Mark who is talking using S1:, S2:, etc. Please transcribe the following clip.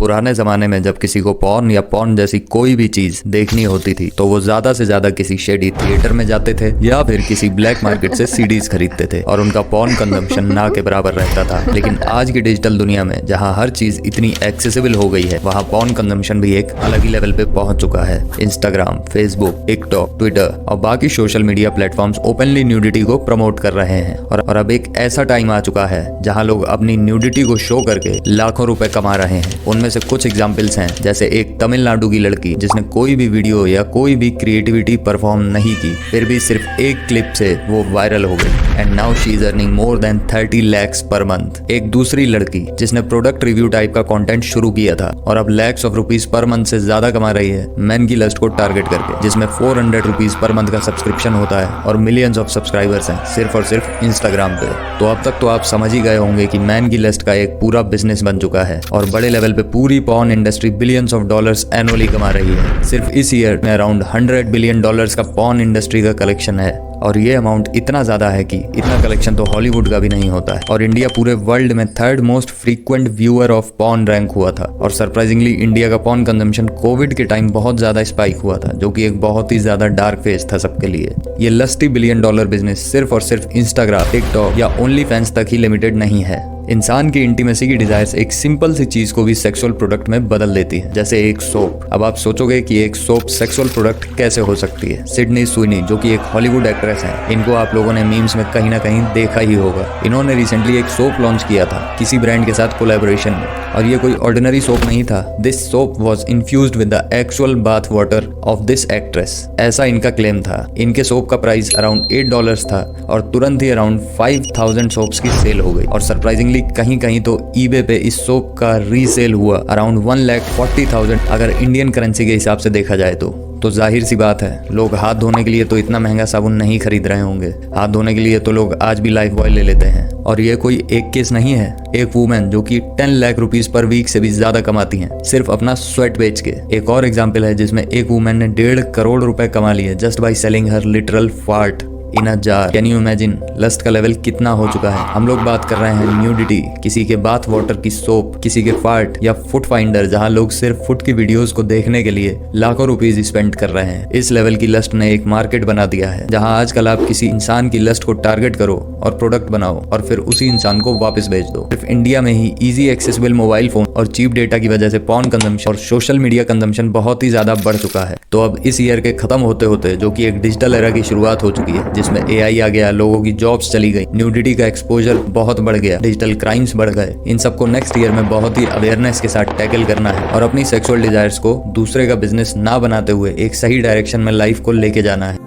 S1: पुराने जमाने में जब किसी को पॉर्न या पॉर्न जैसी कोई भी चीज देखनी होती थी तो वो ज्यादा से ज्यादा किसी शेडी थिएटर में जाते थे या फिर किसी ब्लैक मार्केट से सीडीज खरीदते थे और उनका पॉर्न कंजम्पशन ना के बराबर रहता था। लेकिन आज की डिजिटल दुनिया में जहाँ हर चीज इतनी एक्सेसिबल हो गई है वहाँ पॉर्न कंजम्पशन भी एक अलग ही लेवल पे पहुंच चुका है। इंस्टाग्राम, फेसबुक, टिकटॉक, ट्विटर और बाकी social media platforms openly nudity को प्रमोट कर रहे हैं और अब एक ऐसा टाइम आ चुका है जहाँ लोग अपनी न्यूडिटी को शो करके लाखों रुपए कमा रहे हैं। उनमें से कुछ एग्जाम्पल्स हैं, जैसे एक तमिलनाडु की लड़की जिसने कोई भी वीडियो या कोई भी क्रिएटिविटी परफॉर्म नहीं की, फिर भी सिर्फ एक क्लिप से वो वायरल हो गई and now she is earning more than 30 lakhs per month. एक दूसरी लड़की जिसने प्रोडक्ट रिव्यू टाइप का कंटेंट शुरू किया था और अब lakhs of rupees per month से ज्यादा कमा रही है मैन की लस्ट को टारगेट करके, जिसमें 400 rupees पर मंथ का सब्सक्रिप्शन होता है और मिलियंस ऑफ सब्सक्राइबर्स हैं सिर्फ और सिर्फ इंस्टाग्राम पे। तो अब तक तो आप समझ ही गए होंगे कि मैन की लस्ट का एक पूरा बिजनेस बन चुका है और बड़े लेवल पे पूरी porn industry billions of dollars annually कमा रही है। सिर्फ इस ईयर में अराउंड $100 बिलियन का पॉर्न इंडस्ट्री का कलेक्शन है और ये अमाउंट इतना ज्यादा है कि इतना कलेक्शन तो हॉलीवुड का भी नहीं होता है। और इंडिया पूरे वर्ल्ड में 3rd most frequent viewer of porn rank हुआ था। और सरप्राइजिंगली इंडिया का पॉर्न कंजम्पशन कोविड के टाइम बहुत ज्यादा स्पाइक हुआ था, जो कि एक बहुत ही ज्यादा डार्क फेज था सबके लिए। ये लस्टी $1 बिलियन बिजनेस सिर्फ और सिर्फ इंस्टाग्राम, टिकटॉक या ओनली फैंस तक ही लिमिटेड नहीं है। इंसान की इंटीमेसी की डिजायर्स एक सिंपल सी चीज को भी सेक्सुअल प्रोडक्ट में बदल देती है, जैसे एक सोप। अब आप सोचोगे कि एक सोप सेक्सुअल प्रोडक्ट कैसे हो सकती है। सिडनी स्वीनी, जो कि एक हॉलीवुड एक्ट्रेस है, इनको आप लोगों ने मीम्स में कहीं ना कहीं देखा ही होगा। इन्होंने रिसेंटली एक सोप लॉन्च किया था किसी ब्रांड के साथ कोलैबोरेशन में, और ये कोई ऑर्डिनरी सोप नहीं था। This soap was infused with the actual bath water of this actress, ऐसा इनका क्लेम था। इनके सोप का प्राइस अराउंड $8 था और तुरंत ही अराउंड 5000 सोप्स की सेल हो गई। और सरप्राइजिंगली कहीं कहीं तो ईबे पे इस सोप का रीसेल हुआ अराउंड 1,40,000 अगर इंडियन करेंसी के हिसाब से देखा जाए तो जाहिर सी बात है लोग हाथ धोने के लिए तो इतना महंगा साबुन नहीं खरीद रहे होंगे। हाथ धोने के लिए तो लोग आज भी लाइफ बॉय ले लेते हैं। और ये कोई एक केस नहीं है। एक वुमेन जो कि 10 लाख रुपीस पर वीक से भी ज्यादा कमाती हैं सिर्फ अपना स्वेट बेच के। एक और एग्जाम्पल है जिसमें एक वुमेन ने 1.5 करोड़ रुपए कमा लिए just by selling her literal fart in a jar. Can you imagine lust का लेवल कितना हो चुका है। हम लोग बात कर रहे हैं न्यूडिटी, किसी के बाथ वाटर की सोप, किसी के फार्ट या फुट फाइंडर, जहां लोग सिर्फ फुट की वीडियोस को देखने के लिए लाखों रुपीस स्पेंड कर रहे हैं। इस लेवल की लस्ट ने एक मार्केट बना दिया है जहां आजकल आप किसी इंसान की लस्ट को टारगेट करो और प्रोडक्ट बनाओ और फिर उसी इंसान को वापस बेच दो। सिर्फ इंडिया में ही इजी एक्सेसिबल मोबाइल फोन और चीप डेटा की वजह से पॉर्न कंजम्पशन और सोशल मीडिया कंजम्पशन बहुत ही ज्यादा बढ़ चुका है। तो अब इस ईयर के खत्म होते होते, जो कि एक डिजिटल एरा की शुरुआत हो चुकी है जिसमें AI आ गया, लोगों की जॉब्स चली गई, न्यूडिटी का एक्सपोजर बहुत बढ़ गया, डिजिटल क्राइम्स बढ़ गए, इन सबको नेक्स्ट ईयर में बहुत ही अवेयरनेस के साथ टैकल करना है और अपनी सेक्सुअल डिजायर्स को दूसरे का बिजनेस ना बनाते हुए एक सही डायरेक्शन में लाइफ को लेके जाना है।